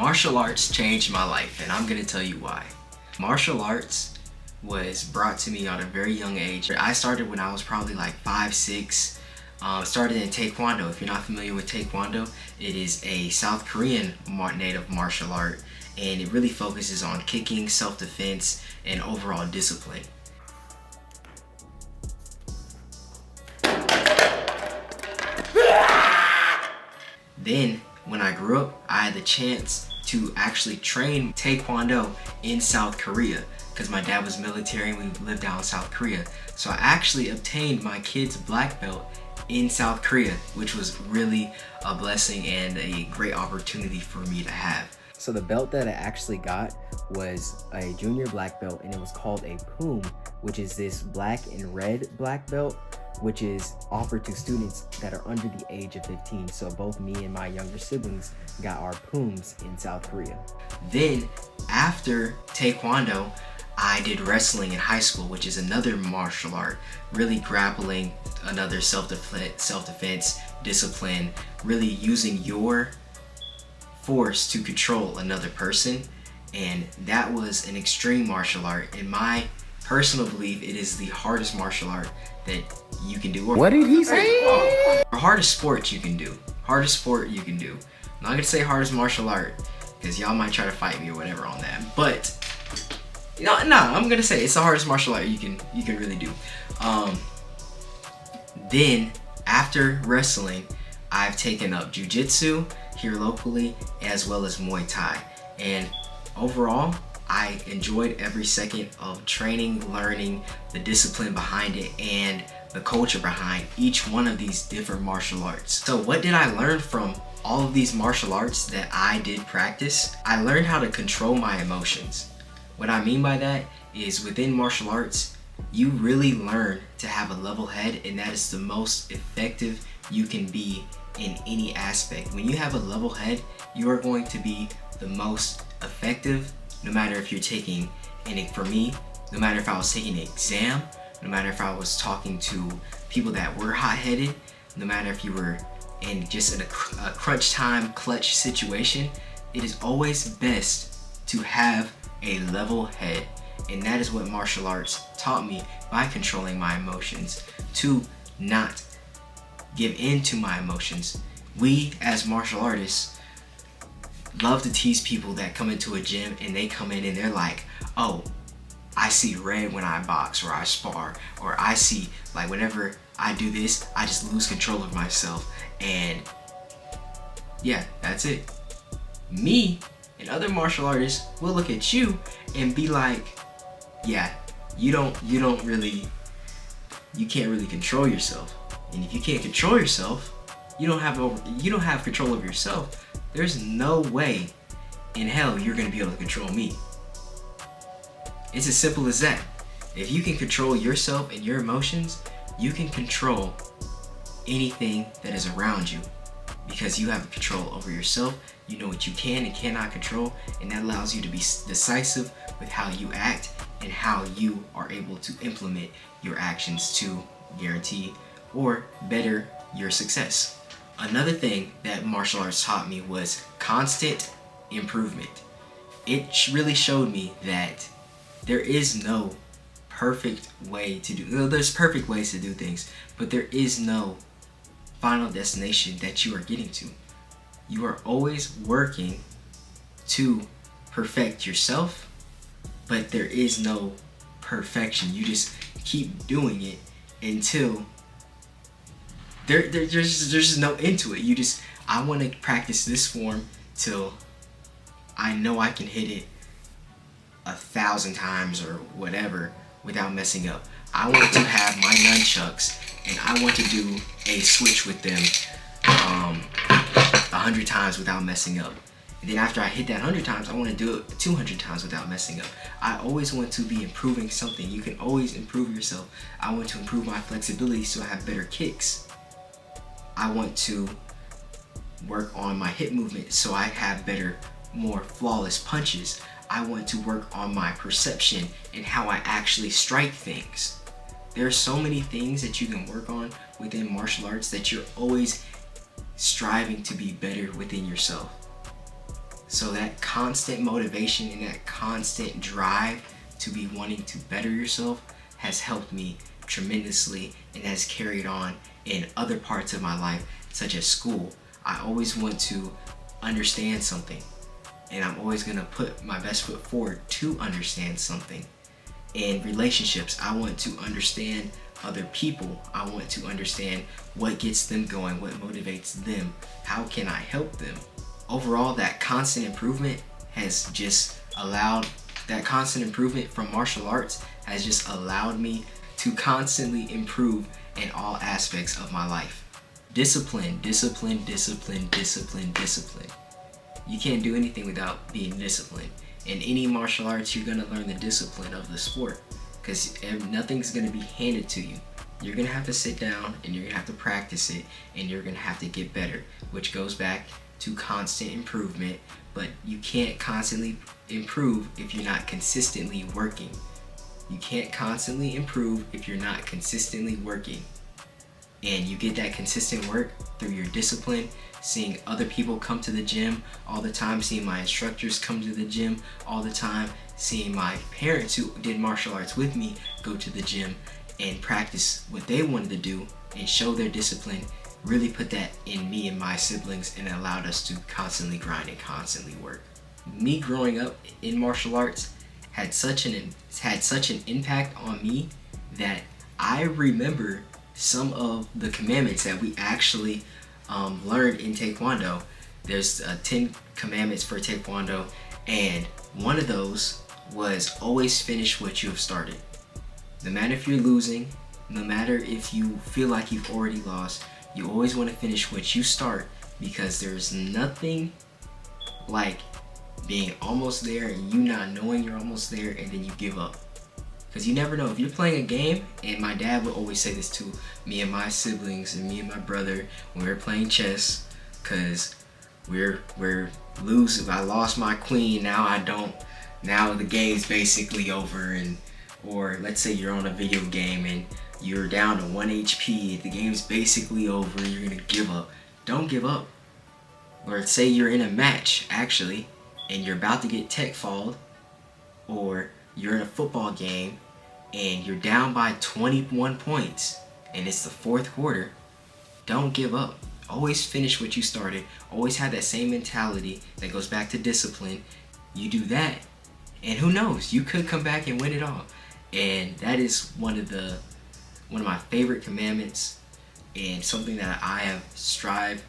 Martial arts changed my life, and I'm gonna tell you why. Martial arts was brought to me at a very young age. I started when I was probably like 5, 6. Started in Taekwondo. If you're not familiar with Taekwondo, it is a South Korean native martial art, and it really focuses on kicking, self-defense, and overall discipline. Then, when I grew up, I had the chance to actually train Taekwondo in South Korea because my dad was military and we lived down in South Korea. So I actually obtained my kid's black belt in South Korea, which was really a blessing and a great opportunity for me to have. So the belt that I actually got was a junior black belt, and it was called a POOM, which is this black and red black belt, which is offered to students that are under the age of 15. So both me and my younger siblings got our POOMs in South Korea. Then after Taekwondo, I did wrestling in high school, which is another martial art, really grappling, another self-defense, discipline, really using your force to control another person. And that was an extreme martial art. In my personal belief, it is the hardest martial art that you can do. What did he say? Or hardest sport you can do. Hardest sport you can do. I'm not gonna say hardest martial art, because y'all might try to fight me or whatever on that. But I'm gonna say it's the hardest martial art you can really do. Then after wrestling, I've taken up jiu-jitsu here locally as well as Muay Thai. And overall, I enjoyed every second of training, learning the discipline behind it and the culture behind each one of these different martial arts. So what did I learn from all of these martial arts that I did practice? I learned how to control my emotions. What I mean by that is within martial arts, you really learn to have a level head, and that is the most effective you can be in any aspect. When you have a level head, you are going to be the most effective, no matter if you're taking, and for me, no matter if I was taking an exam, no matter if I was talking to people that were hot-headed, no matter if you were in just in a crunch time, clutch situation, it is always best to have a level head. And that is what martial arts taught me by controlling my emotions, to not give in to my emotions. We as martial artists love to tease people that come into a gym and they come in and they're like, oh, I see red when I box or I spar, or I see like whenever I do this, I just lose control of myself. And yeah, that's it. Me and other martial artists will look at you and be like, yeah, you can't really control yourself. And if you can't control yourself, you don't have control of yourself. There's no way in hell you're gonna be able to control me. It's as simple as that. If you can control yourself and your emotions, you can control anything that is around you, because you have control over yourself. You know what you can and cannot control, and that allows you to be decisive with how you act and how you are able to implement your actions to guarantee or better your success. Another thing that martial arts taught me was constant improvement. It really showed me that there is no perfect way to do, there's perfect ways to do things, but there is no final destination that you are getting to. You are always working to perfect yourself, but there is no perfection. You just keep doing it until there's just no end to it. I want to practice this form till I know I can hit it 1,000 times or whatever without messing up. I want to have my nunchucks and I want to do a switch with them 100 times without messing up. And then after I hit that 100 times, I want to do it 200 times without messing up. I always want to be improving something. You can always improve yourself. I want to improve my flexibility so I have better kicks. I want to work on my hip movement so I have better, more flawless punches. I want to work on my perception and how I actually strike things. There are so many things that you can work on within martial arts that you're always striving to be better within yourself. So that constant motivation and that constant drive to be wanting to better yourself has helped me tremendously and has carried on in other parts of my life, such as school. I always want to understand something, and I'm always gonna put my best foot forward to understand something. In relationships, I want to understand other people. I want to understand what gets them going, what motivates them, how can I help them. Overall, that constant improvement has just allowed, that constant improvement from martial arts has just allowed me to constantly improve in all aspects of my life. Discipline, discipline, discipline, discipline, discipline. You can't do anything without being disciplined. In any martial arts, you're gonna learn the discipline of the sport, because nothing's gonna be handed to you. You're gonna have to sit down and you're gonna have to practice it, and you're gonna have to get better, which goes back to constant improvement. But you can't constantly improve if you're not consistently working. You can't constantly improve if you're not consistently working. And you get that consistent work through your discipline, seeing other people come to the gym all the time, seeing my instructors come to the gym all the time, seeing my parents who did martial arts with me go to the gym and practice what they wanted to do and show their discipline, really put that in me and my siblings, and allowed us to constantly grind and constantly work. Me growing up in martial arts had such an impact on me that I remember some of the commandments that we actually learned in Taekwondo. There's 10 commandments for Taekwondo, and one of those was always finish what you have started. No matter if you're losing, no matter if you feel like you've already lost, you always want to finish what you start, because there's nothing like being almost there and you not knowing you're almost there and then you give up. Because you never know. If you're playing a game, and my dad would always say this to me and my siblings and me and my brother when we were playing chess, because we're losing. I lost my queen, now I don't. Now the game's basically over. And or let's say you're on a video game and you're down to 1 HP, the game's basically over, you're gonna give up. Don't give up. Or say you're in a match actually and you're about to get tech falled, or you're in a football game and you're down by 21 points and it's the fourth quarter. Don't give up. Always finish what you started. Always have that same mentality that goes back to discipline. You do that, and who knows, you could come back and win it all. And that is one of my favorite commandments, and something that I strive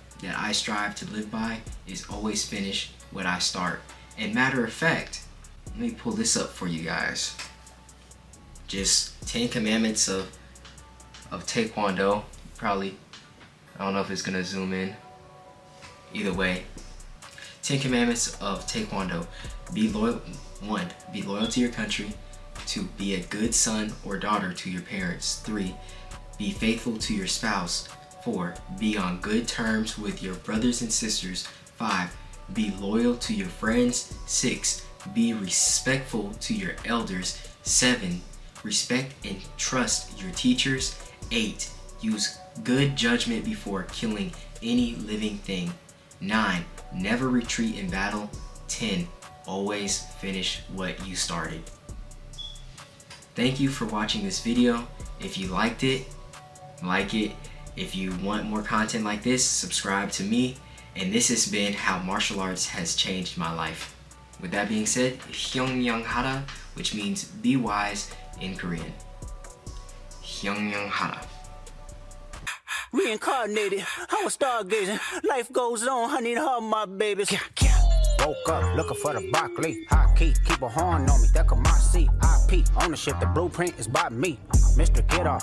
to live by, is always finish what I start. And matter of fact, let me pull this up for you guys. Just 10 commandments of Taekwondo. Probably, I don't know if it's gonna zoom in. Either way, 10 commandments of Taekwondo. Be loyal. 1. Be loyal to your country. 2. Be a good son or daughter to your parents. 3. Be faithful to your spouse. 4. Be on good terms with your brothers and sisters. 5. Be loyal to your friends. 6. Be respectful to your elders. 7. Respect and trust your teachers. 8. Use good judgment before killing any living thing. 9. Never retreat in battle. 10. Always finish what you started. Thank you for watching this video. If you liked it, like it. If you want more content like this, subscribe to me. And this has been how martial arts has changed my life. With that being said, Hyungyang Hara, which means be wise in Korean. Hyungyang Hara. Reincarnated, I was stargazing. Life goes on, I need to hug my babies. Woke up looking for the broccoli. High key, keep a horn on me. That could my seat. IP ownership, the blueprint is by me. Mr. Get Off.